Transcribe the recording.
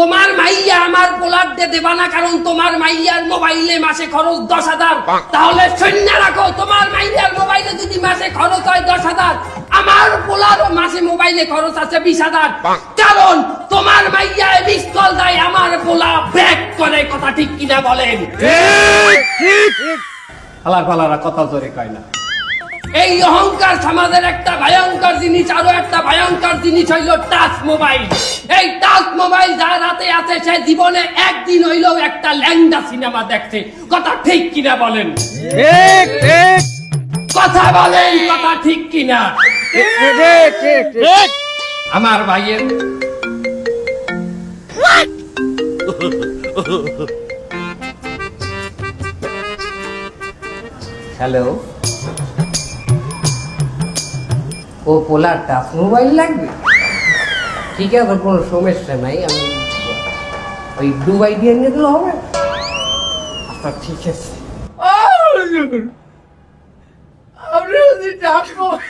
তোমার মাইয়া আমার পোলার দিয়ে দেবা না, কারণ তোমার মাইয়ার মোবাইলে মাসে খরচ 10,000। তাহলে শূন্য রাখো, তোমার মাইয়ার মোবাইলে যদি মাসে খরচ হয় 10,000, আমার পোলারও মাসে মোবাইলে খরচ আছে 20,000। কারণ তোমার মাইয়া মিস কল দেয়, আমার পোলা ব্যাক করে। কথা ঠিক কিনা বলেন? আলার পালারা কথা জোরে কয় না। এই অহংকার সমাজের একটা ভয়ঙ্কর জিনিস। আরো একটা ভয়ঙ্কর জিনিস হইল টাচ মোবাইল। এই টাচ মোবাইল যার হাতে আছে সে জীবনে একদিন হইলেও একটা ল্যাংডা সিনেমা দেখছে। কথা ঠিক কিনা বলেন? ঠিক ঠিক কথা বলেন, কথা ঠিক কিনা? ঠিক ঠিক ঠিক আমার ভাইয়ের হ্যালো, ও পোলার টাচ মোবাইল লাগবে? ঠিক আছে, কোনো সমস্যা নাই, আমি ওই দুবাই দিয়ে নিয়ে দিলে হবে? আচ্ছা ঠিক আছে। আপনি যদি টাচ মোবাইল